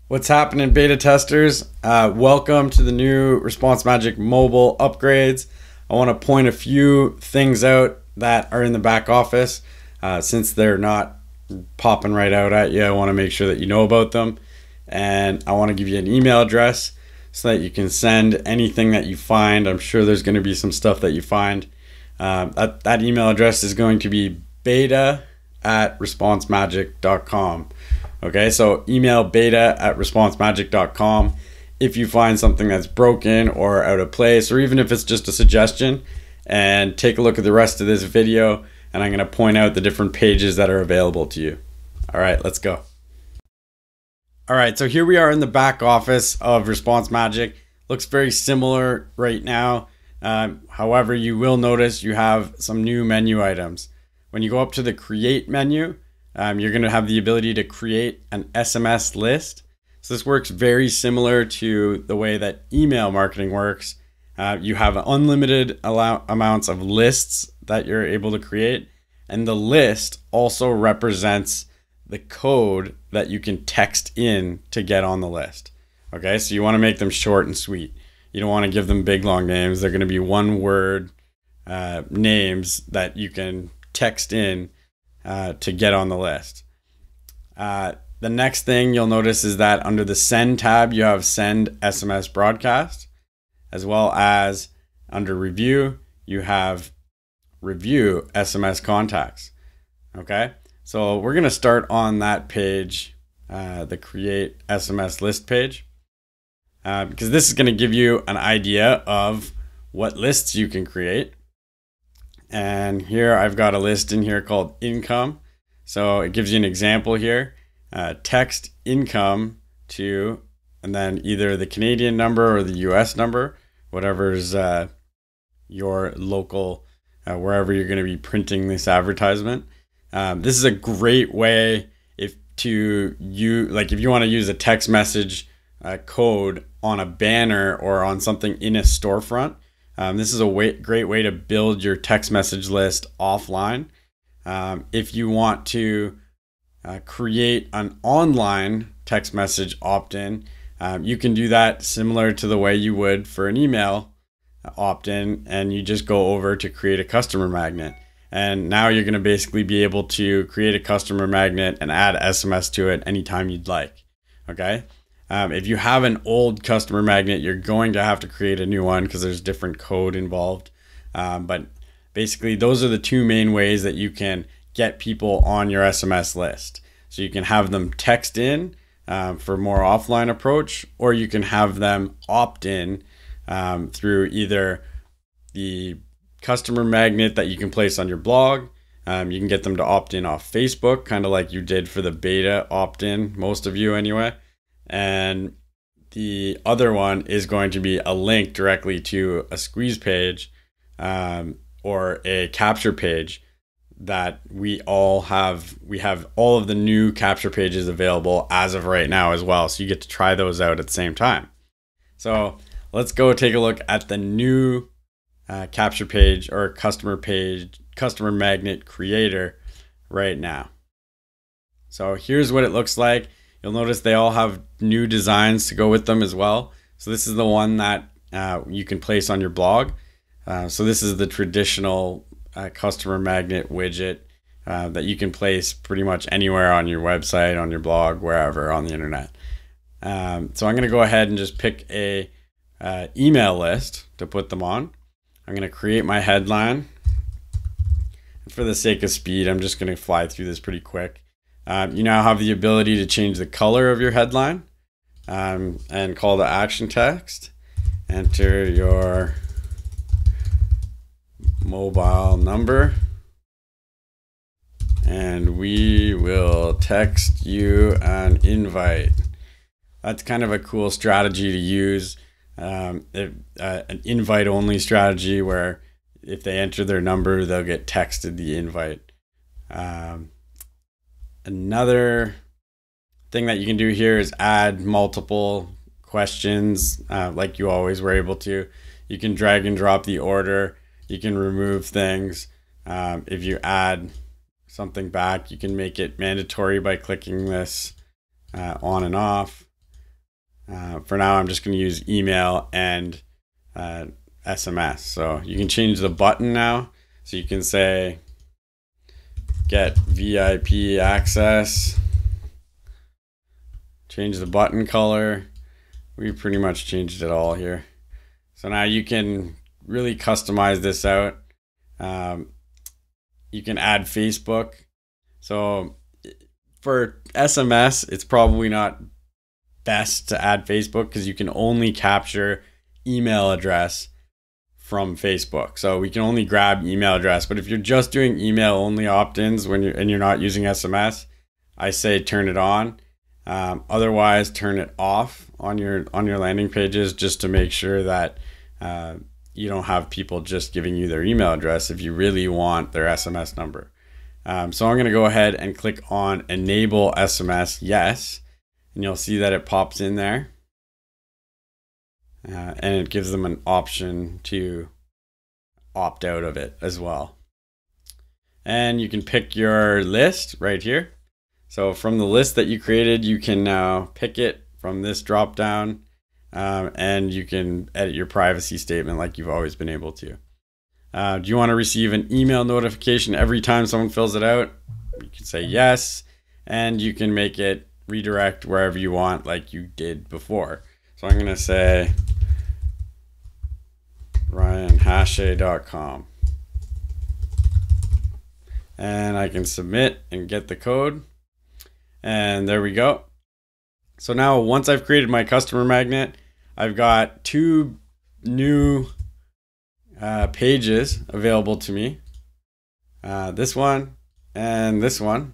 What's happening, beta testers? Welcome to the new Response Magic mobile upgrades. I want to point a few things out that are in the back office. Since they're not popping right out at you, I want to make sure that you know about them. And I want to give you an email address so that you can send anything that you find. I'm sure there's going to be some stuff that you find. That email address is going to be beta@responsemagic.com. Okay, so email beta@responsemagic.com if you find something that's broken or out of place, or even if it's just a suggestion. And take a look at the rest of this video, and I'm going to point out the different pages that are available to you. All right, let's go. All right, so here we are in the back office of Response Magic. Looks very similar right now. However, you will notice you have some new menu items. When you go up to the Create menu, you're going to have the ability to create an SMS list. So this works very similar to the way that email marketing works. You have unlimited amounts of lists that you're able to create, and the list also represents the code that you can text in to get on the list. Okay, so you want to make them short and sweet. You don't want to give them big long names. They're going to be one word names that you can text in to get on the list. The next thing you'll notice is that under the Send tab, you have Send SMS Broadcast, as well as under Review, you have Review SMS Contacts. Okay, so we're going to start on that page, the Create SMS List page, because this is going to give you an idea of what lists you can create. And here I've got a list in here called income. So it gives you an example here. Text income to, and then either the Canadian number or the US number, whatever's your local, wherever you're going to be printing this advertisement. This is a great way if you want to use a text message code on a banner or on something in a storefront. This is a great way to build your text message list offline. If you want to create an online text message opt-in, you can do that similar to the way you would for an email opt-in, and you just go over to create a customer magnet. And now you're going to basically be able to create a customer magnet and add SMS to it anytime you'd like. Okay. If you have an old customer magnet, you're going to have to create a new one because there's different code involved. But basically, those are the two main ways that you can get people on your SMS list. So you can have them text in for a more offline approach, or you can have them opt in through either the customer magnet that you can place on your blog. You can get them to opt in off Facebook, kind of like you did for the beta opt-in, most of you anyway. And the other one is going to be a link directly to a squeeze page or a capture page that we have all of the new capture pages available as of right now as well. So you get to try those out at the same time. So let's go take a look at the new capture page or customer magnet creator right now. So here's what it looks like. You'll notice they all have new designs to go with them as well. So this is the one that you can place on your blog. So this is the traditional customer magnet widget that you can place pretty much anywhere on your website, on your blog, wherever on the internet. So I'm going to go ahead and just pick a email list to put them on. I'm going to create my headline. For the sake of speed, I'm just going to fly through this pretty quick. You now have the ability to change the color of your headline and call to action text. Enter your mobile number and we will text you an invite. That's kind of a cool strategy to use. An invite only strategy where if they enter their number, they'll get texted the invite. Another thing that you can do here is add multiple questions like you always were able to. You can drag and drop the order. You can remove things. If you add something back, you can make it mandatory by clicking this on and off. For now, I'm just going to use email and SMS. So you can change the button now. So you can say get VIP access, change the button color. We pretty much changed it all here. So now you can really customize this out. You can add Facebook. So for SMS, it's probably not best to add Facebook because you can only capture email address from Facebook. So we can only grab email address. But if you're just doing email only opt-ins and you're not using SMS, I say turn it on. Otherwise, turn it off on your landing pages just to make sure that you don't have people just giving you their email address if you really want their SMS number. So I'm going to go ahead and click on enable SMS yes, and you'll see that it pops in there. And it gives them an option to opt out of it as well. And you can pick your list right here. So from the list that you created, you can now pick it from this drop down, and you can edit your privacy statement like you've always been able to. Do you want to receive an email notification every time someone fills it out? You can say yes, and you can make it redirect wherever you want like you did before. So I'm going to say ryanhashay.com, and I can submit and get the code, and there we go. So now once I've created my customer magnet, I've got two new pages available to me, this one and this one.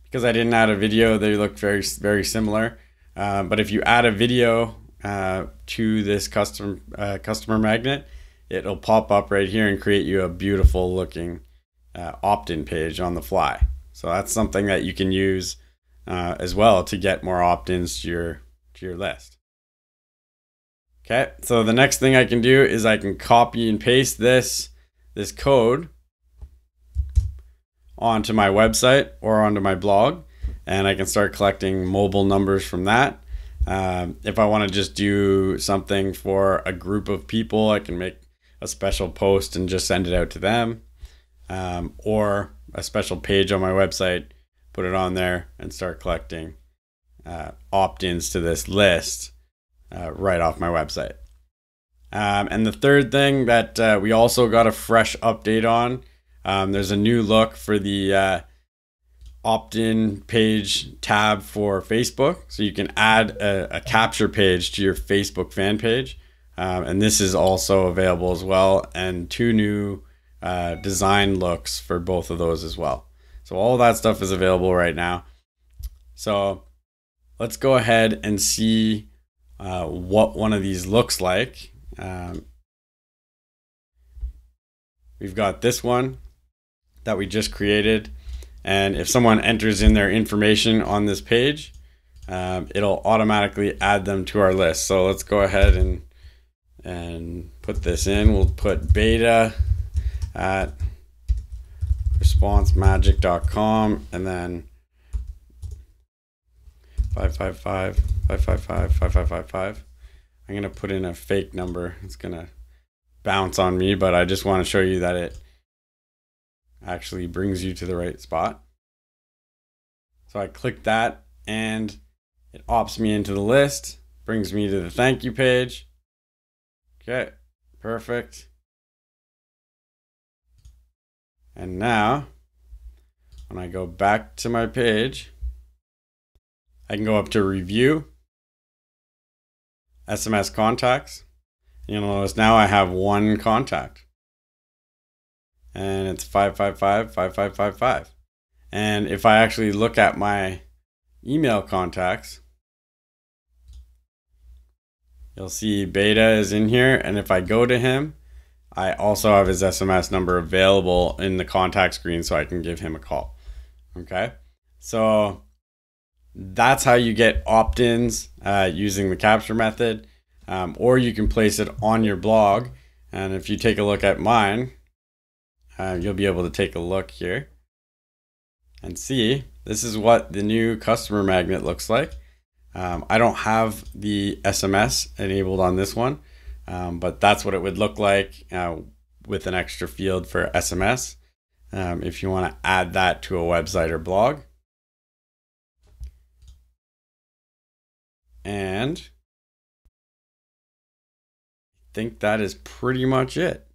Because I didn't add a video, they look very, very similar. But if you add a video to this customer magnet, it'll pop up right here and create you a beautiful looking opt-in page on the fly. So that's something that you can use as well to get more opt-ins to your list. Okay, so the next thing I can do is I can copy and paste this code onto my website or onto my blog, and I can start collecting mobile numbers from that. If I want to just do something for a group of people, I can make a special post and just send it out to them, or a special page on my website, put it on there and start collecting opt-ins to this list right off my website. And the third thing that we also got a fresh update on, there's a new look for the opt-in page tab for Facebook. So you can add a capture page to your Facebook fan page. And this is also available as well, and two new design looks for both of those as well. So all that stuff is available right now. So let's go ahead and see what one of these looks like. We've got this one that we just created, and if someone enters in their information on this page, it'll automatically add them to our list. So let's go ahead and put this in. We'll put beta at responsemagic.com and then 555 555 5555. I'm going to put in a fake number. It's going to bounce on me, but I just want to show you that it actually brings you to the right spot. So I click that and it opts me into the list, brings me to the thank you page. Okay, perfect. And now when I go back to my page, I can go up to review, SMS contacts. You'll notice now I have one contact, and it's 555 5555. And if I actually look at my email contacts, you'll see Beta is in here, and if I go to him, I also have his SMS number available in the contact screen so I can give him a call. Okay, so that's how you get opt-ins using the capture method, or you can place it on your blog. And if you take a look at mine, you'll be able to take a look here and see this is what the new customer magnet looks like. I don't have the SMS enabled on this one, but that's what it would look like with an extra field for SMS if you want to add that to a website or blog. And I think that is pretty much it,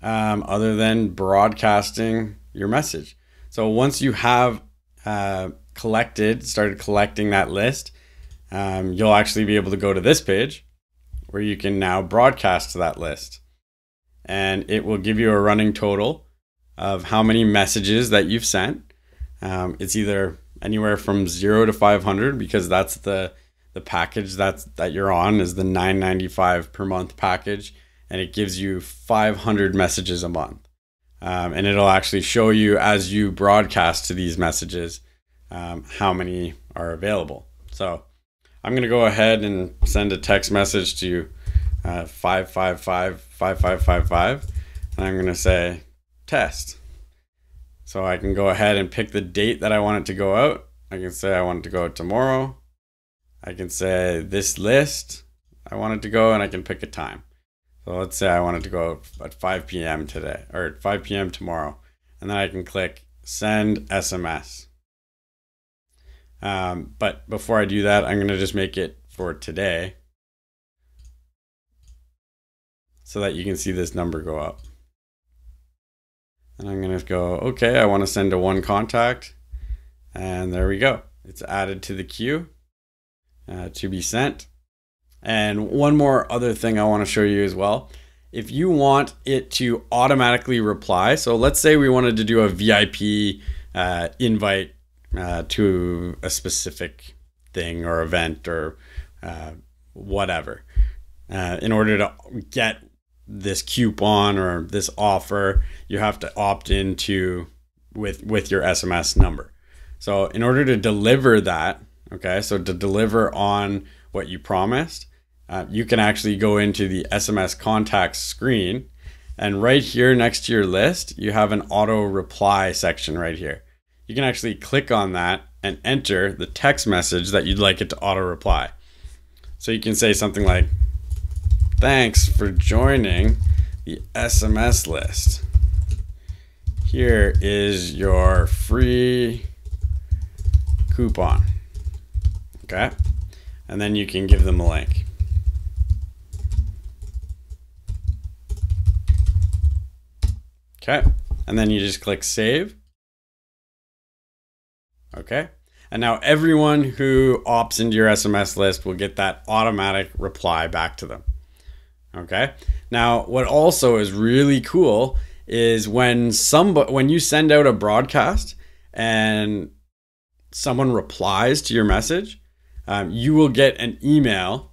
other than broadcasting your message. So once you have started collecting that list, you'll actually be able to go to this page where you can now broadcast to that list. And it will give you a running total of how many messages that you've sent. It's either anywhere from 0 to 500, because that's the package that you're on, is the $9.95 per month package, and it gives you 500 messages a month. And it'll actually show you as you broadcast to these messages how many are available. So I'm going to go ahead and send a text message to 555-5555, and I'm going to say test. So I can go ahead and pick the date that I want it to go out. I can say I want it to go out tomorrow. I can say this list I want it to go, and I can pick a time. So let's say I want it to go at 5 p.m. today, or at 5 p.m. tomorrow. And then I can click send SMS. But before I do that, I'm going to just make it for today so that you can see this number go up. And I'm going to go, okay, I want to send to one contact. And there we go. It's added to the queue to be sent. And one more other thing I want to show you as well. If you want it to automatically reply, so let's say we wanted to do a VIP invite to a specific thing or event or whatever. In order to get this coupon or this offer, you have to opt into with your SMS number. So in order to deliver that, okay, so to deliver on what you promised, you can actually go into the SMS contacts screen, and right here next to your list, you have an auto reply section right here. You can actually click on that and enter the text message that you'd like it to auto reply. So you can say something like, thanks for joining the SMS list. Here is your free coupon. Okay. And then you can give them a link. Okay. And then you just click save. Okay. And now everyone who opts into your SMS list will get that automatic reply back to them. Okay. Now, what also is really cool is when you send out a broadcast and someone replies to your message, you will get an email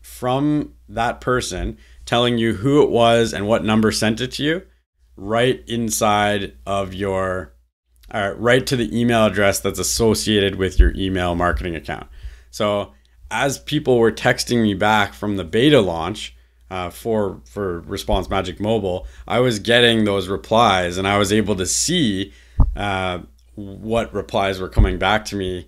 from that person telling you who it was and what number sent it to you right inside of your, right to the email address that's associated with your email marketing account. So as people were texting me back from the beta launch for Response Magic Mobile, I was getting those replies, and I was able to see what replies were coming back to me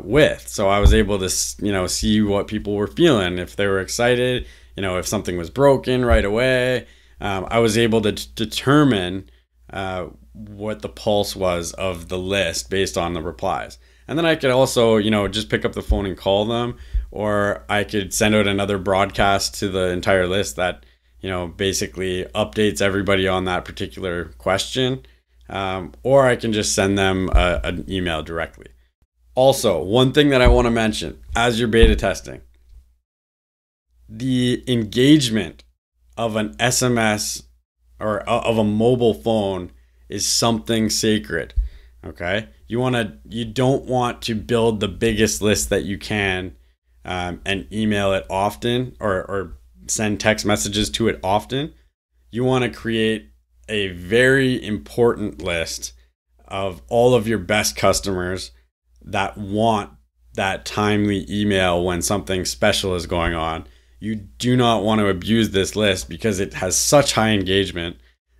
with. So I was able to, see what people were feeling, if they were excited, if something was broken right away. I was able to determine what the pulse was of the list based on the replies. And then I could also, just pick up the phone and call them, or I could send out another broadcast to the entire list that, basically updates everybody on that particular question. Or I can just send them an email directly. Also, one thing that I want to mention as you're beta testing, the engagement of an SMS or of a mobile phone is something sacred. Okay. You don't want to build the biggest list that you can and email it often or send text messages to it often. You want to create a very important list of all of your best customers that want that timely email when something special is going on. You do not want to abuse this list because it has such high engagement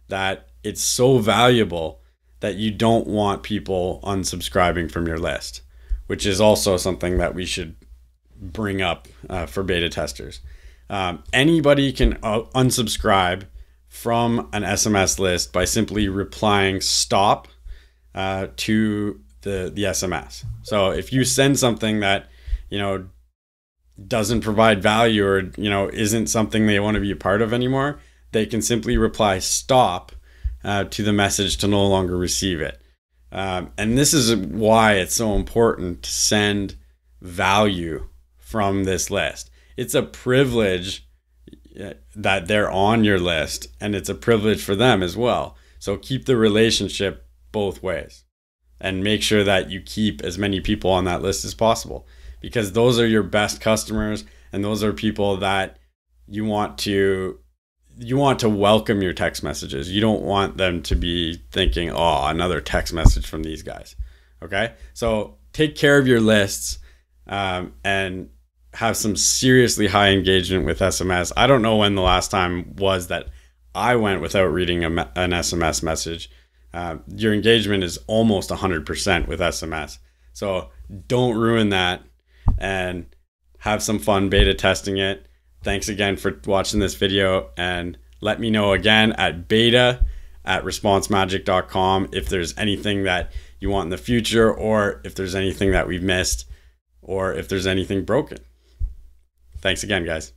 that it's so valuable that you don't want people unsubscribing from your list. which is also something that we should bring up for beta testers. Anybody can unsubscribe from an SMS list by simply replying stop to the SMS. So if you send something that, doesn't provide value or, isn't something they want to be a part of anymore, they can simply reply stop to the message to no longer receive it. And this is why it's so important to send value from this list. It's a privilege that they're on your list, and it's a privilege for them as well. So keep the relationship both ways and make sure that you keep as many people on that list as possible, because those are your best customers, and those are people that you want to welcome your text messages. You don't want them to be thinking, oh, another text message from these guys. Okay, so take care of your lists and have some seriously high engagement with SMS. I don't know when the last time was that I went without reading an SMS message. Your engagement is almost 100% with SMS. So don't ruin that, and have some fun beta testing it. Thanks again for watching this video, and let me know again at beta@responsemagic.com if there's anything that you want in the future, or if there's anything that we've missed, or if there's anything broken. Thanks again, guys.